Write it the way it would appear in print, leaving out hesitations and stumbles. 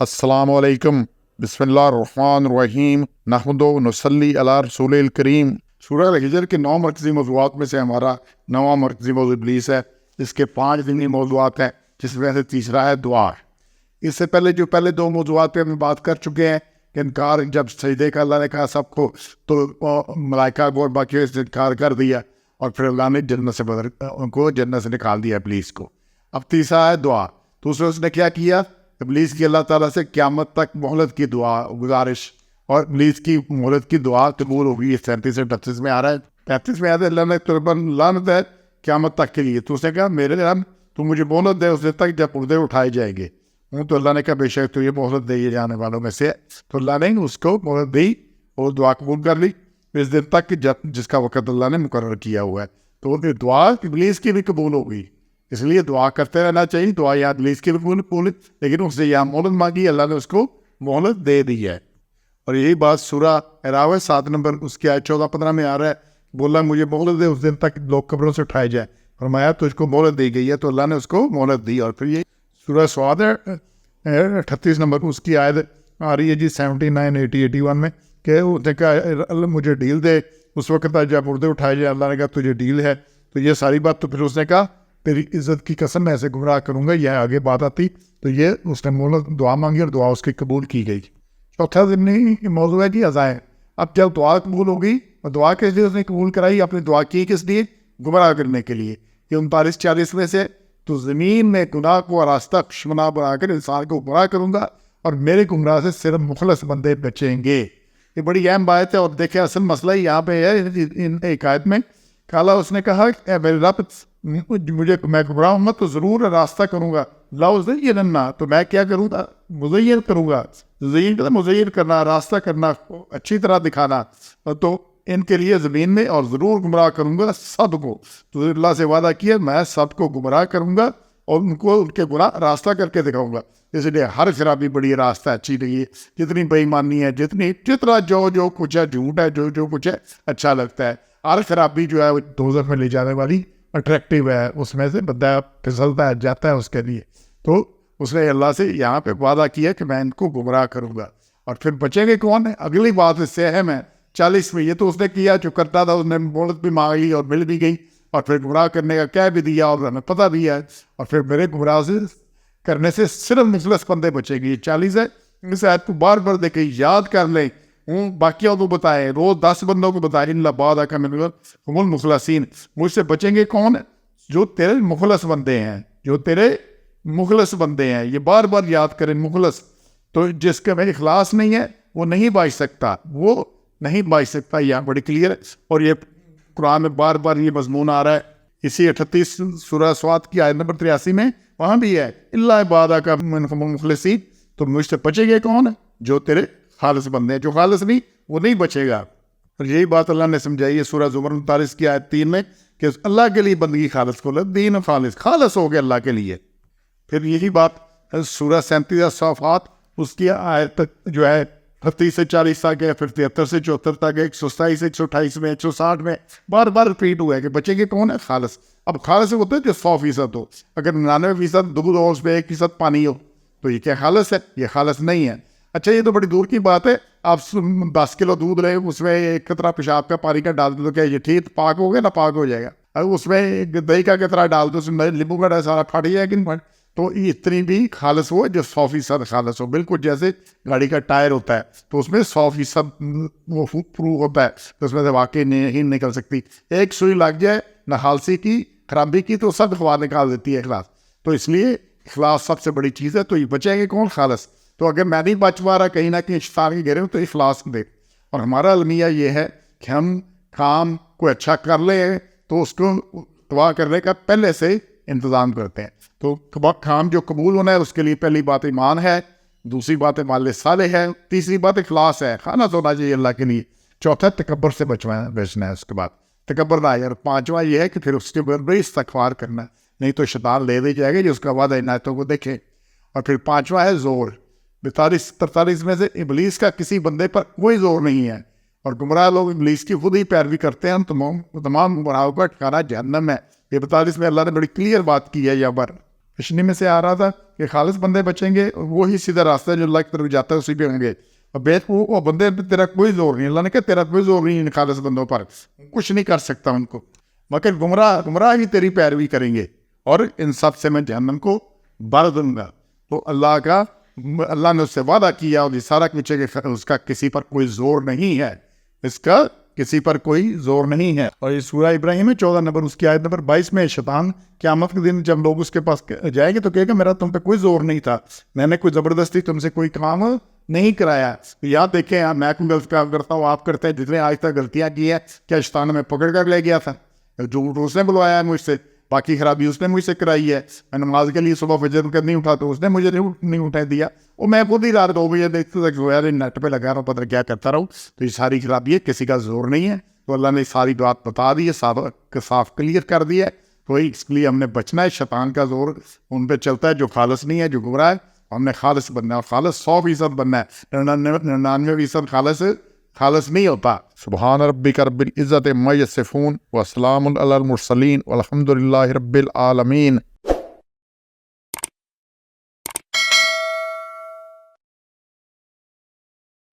السلام علیکم، بسم اللہ الرحمن الرحیم، نحمد و نصلی علی رسول الکریم۔ سورہ الحجر کے 9 مرکزی موضوعات میں سے ہمارا 9واں مرکزی موضوع ابلیس ہے۔ اس کے 5 ضمنی موضوعات ہیں، جس میں سے تیسرا ہے دعا۔ اس سے پہلے جو پہلے 2 موضوعات پہ ہم بات کر چکے ہیں کہ انکار، جب سجدے کا اللہ نے کہا سب کو، تو ملائکہ کو اور باقی سے انکار کر دیا، اور پھر اللہ نے ان کو جنت سے نکال دیا ابلیس کو۔ اب تیسرا ہے دعا۔ تو اس نے کیا کیا؟ ابلیس کی اللہ تعالیٰ سے قیامت تک مہلت کی دعا گزارش، اور ابلیس کی مہلت کی دعا قبول ہوگی۔ 37 سے 38 میں آ رہا ہے، 35 میں آتا ہے اللہ نے تجھ پر لعنت ہے قیامت تک کے لیے۔ تو اس نے کہا میرے رب تو مجھے مہلت دے اس دن تک جب مردے اٹھائے جائیں گے۔ تو اللہ نے کہا بے شک تو یہ مہلت دے یہ جانے والوں میں سے ہے۔ تو اللہ نے اس کو مہلت دی اور دعا قبول کر لی اس دن تک جس کا وقت اللہ نے مقرر کیا ہوا ہے۔ تو دعا ابلیس کی بھی قبول ہوگی، اس لیے دعا کرتے رہنا چاہیے۔ دعا یہاں ابلیس کی بھی قبول، لیکن اس سے یہاں مہلت مانگی، اللہ نے اس کو مہلت دے دی ہے۔ اور یہی بات سورہ اعراف 7 نمبر اس کی آیت 14-15 میں آ رہا ہے، بولا مجھے مہلت دے اس دن تک لوگ قبروں سے اٹھائے جائیں۔ فرمایا تجھ کو مہلت دی گئی ہے، تو اللہ نے اس کو مہلت دی۔ اور پھر یہ سورہ سعد 38 نمبر اس کی آیت آ رہی ہے جی 79, 80, 81 میں، کہ اس نے کہا اللہ مجھے ڈیل دے اس وقت جب مردے اٹھائے جائیں۔ اللہ نے کہا تجھے ڈیل ہے۔ تو یہ ساری بات، تو پھر اس نے کہا تیری عزت کی قسم میں ایسے گمراہ کروں گا، یہ آگے بات آتی۔ تو یہ اس نے مہلت دعا مانگی اور دعا اس کی قبول کی گئی۔ چوتھا ضمنی موضوع ہے جی عزائم۔ اب جب دعا قبول ہوگی، اور دعا کس لیے اس نے قبول کرائی؟ اپنی دعا کی کس لیے؟ گمراہ کرنے کے لیے۔ یہ 39-40 میں سے، تو زمین میں گناہ کو راستہ کشمنا بنا کر انسان کو گمراہ کروں گا، اور میرے گمراہ سے صرف مخلص بندے بچیں گے۔ یہ بڑی اہم بات ہے۔ اور دیکھیں اصل مسئلہ یہاں پہ ہے ان ایک آیت میں، کالا اس نے کہا اے میرے رب مجھے، میں گمراہ ہوں گا تو ضرور راستہ کروں گا، لا تو میں کیا کروں گا؟ مزین کروں گا۔ مزین کرنا، راستہ کرنا، اچھی طرح دکھانا۔ تو ان کے لیے زمین میں اور ضرور گمراہ کروں گا سب کو۔ تو اللہ سے وعدہ کیا میں سب کو گمراہ کروں گا اور ان کو ان کے گناہ راستہ کر کے دکھاؤں گا۔ اس لیے ہر خرابی بڑی راستہ اچھی نہیں ہے، جتنی بے ایمانی ہے، جتنا جو کچھ ہے جھوٹ ہے، جو کچھ ہے اچھا لگتا ہے، ہر خرابی جو ہے وہ دوزخ میں لے جانے والی اٹریکٹیو ہے، اس میں سے بندہ پھسلتا ہے، جاتا ہے اس کے لیے۔ تو اس نے اللہ سے یہاں پہ وعدہ کیا کہ میں ان کو گمراہ کروں گا۔ اور پھر بچیں گے کون ہے؟ اگلی بات اس سے اہم ہے 40 میں۔ یہ تو اس نے کیا جو کرتا تھا، اس نے مہلت بھی مانگی اور مل بھی گئی، اور پھر گمراہ کرنے کا کہہ بھی دیا اور ہمیں پتہ بھی ہے۔ اور پھر میرے گمراہ سے کرنے سے صرف مخلص بندے بچیں گے۔ یہ 40 ہے۔ اس آیت کو بار بار دیکھیں، یاد کر لیں، باقیوں کو بتائیں، روز 10 بندوں کو بتائیں، اللہ بعد کا من ہم المخلصین۔ مجھ سے بچیں گے کون؟ جو تیرے مخلص بندے ہیں، جو تیرے مخلص بندے ہیں۔ یہ بار بار یاد کریں، مخلص۔ تو جس کے میں اخلاص نہیں ہے وہ نہیں بچ سکتا، وہ نہیں بچ سکتا۔ یہاں بڑی کلیئر ہے، اور یہ قرآن میں بار بار یہ مضمون آ رہا ہے۔ اسی 38 سورہ سعد کی آیت نمبر 83 میں وہاں بھی ہے، اللہ عبادہ کا منہم المخلصین۔ تو مجھ سے بچے گے کون؟ جو تیرے خالص بندے ہیں۔ جو خالص نہیں وہ نہیں بچے گا۔ اور یہی بات اللہ نے سمجھائی ہے سورہ زمر 39 کی آیت 3 میں، کہ اللہ کے لیے بندگی خالص کو دین خالص ہو گیا اللہ کے لیے۔ پھر یہی بات سورہ 37 الصافات اس کی آیت جو ہے 38 سے 40 تک ہے، پھر 73 سے 74 تک ہے، 127 سے 128 میں، 160 میں بار بار ریپیٹ ہوا ہے کہ بچے گے کون ہے؟ خالص۔ اب خالص ہوتا ہے جو 100% ہو۔ اگر 99% دودھ ہو، اس میں 1% پانی ہو، تو یہ کیا خالص ہے؟ یہ خالص نہیں ہے۔ اچھا یہ تو بڑی دور کی بات ہے۔ آپ 10 کلو دودھ لیں، اس میں 1 قطرہ پیشاب کا پانی کا ڈال دو، تو کیا یہ ٹھیک پاک ہو گیا؟ نہ پاک ہو جائے گا۔ اگر اس میں دہی کا قطرہ ڈال دو، اس میں لیمبو کا سارا پھٹ جائے گا کہ نہیں؟ تو اتنی بھی خالص ہو جو 100% خالص ہو، بالکل جیسے گاڑی کا ٹائر ہوتا ہے، تو اس میں 100% وہ پروف ہوتا ہے، تو اس میں سے واقعی نہیں نکل سکتی۔ ایک سوئی لگ جائے نہ خالصی کی، خرابی کی، تو سب خبر نکال دیتی ہے اخلاص۔ تو اس لیے اخلاص سب سے بڑی چیز ہے۔ تو یہ بچیں گے کون؟ خالص۔ تو اگر میں نہیں بچ پا رہا کہیں نہ کہیں شیطان کے گھیرے میں، تو اخلاص دے۔ اور ہمارا المیہ یہ ہے کہ ہم کام کو اچھا کر لیں تو اس کو دعا کرنے کا پہلے سے انتظام کرتے ہیں۔ تو کام جو قبول ہونا ہے اس کے لیے پہلی بات ایمان ہے، دوسری بات عمل صالح ہے، تیسری بات اخلاص ہے، خالص ہونا چاہیے اللہ کے لیے۔ چوتھا تکبر سے بچنا ہے۔ اس کے بعد تکبر نہ آئے۔ اور 5واں یہ ہے کہ پھر اس کے بعد بڑی استغفار کرنا، نہیں تو شیطان لے دے جائے گا جو اس کا وعدہ عنایتوں کو دیکھے۔ اور پھر 5واں ہے زور۔ 42-43 میں سے ابلیس کا کسی بندے پر کوئی زور نہیں ہے، اور گمراہ لوگ ابلیس کی خود ہی پیروی کرتے ہیں، تمام گمراہوں کا ٹھکانہ جہنم ہے۔ یہ 42 میں اللہ نے بڑی کلیئر بات کی ہے یہاں پر۔ پیشنی میں سے آ رہا تھا کہ خالص بندے بچیں گے وہی سیدھا راستہ جو اللہ کی طرف جاتا ہے اسی پہ ہوں گے. وہ بندے پہ تیرا کوئی زور نہیں. اللہ نے کہا تیرا کوئی زور نہیں ان خالص بندوں پر, کچھ نہیں کر سکتا ان کو, مگر گمراہ ہی تیری پیروی کریں گے اور ان سب سے میں جہنم کو بھر دوں گا. تو اللہ نے اس سے وعدہ کیا اور یہ سارا کچھ اس کا کسی پر کوئی زور نہیں ہے, اس کا کسی پر کوئی زور نہیں ہے. اور یہ سورہ ابراہیم ہے 14 نمبر, اس کی آیت نمبر 22 میں شیطان قیامت کے دن جب لوگ اس کے پاس جائیں گے تو کہے گا میرا تم پہ کوئی زور نہیں تھا, میں نے کوئی زبردستی تم سے کوئی کام نہیں کرایا. یاد دیکھیں میں کوئی غلط کام کرتا ہوں, آپ کرتے ہیں, جتنے آج تک غلطیاں کی ہیں کیا شیطان میں پکڑ کر لے گیا تھا؟ جھوٹ اس نے بلوایا ہے مجھ سے, باقی خرابی اس نے مجھ سے کرائی ہے. میں نماز کے لیے صبح فجر کر نہیں اٹھا تو اس نے مجھے نہیں اٹھا دیا, اور میں خود ہی رات 2 بجے دیکھتے تک جو ہے نیٹ پہ لگا رہا ہوں پتہ کیا کرتا رہوں. تو یہ ساری خرابی ہے, کسی کا زور نہیں ہے. تو اللہ نے ساری بات بتا دی ہے, صاف کلیئر کر دی ہے. تو اس لیے ہم نے بچنا ہے, شیطان کا زور ان پہ چلتا ہے جو خالص نہیں ہے, جو گمراہ ہے. ہم نے خالص بننا ہے, اور خالص 100% بننا ہے. 99% خالص نہیں ہوتا. سبحان ربک رب العزت عما یصفون وسلام علی المرسلین والحمد للہ رب العالمین.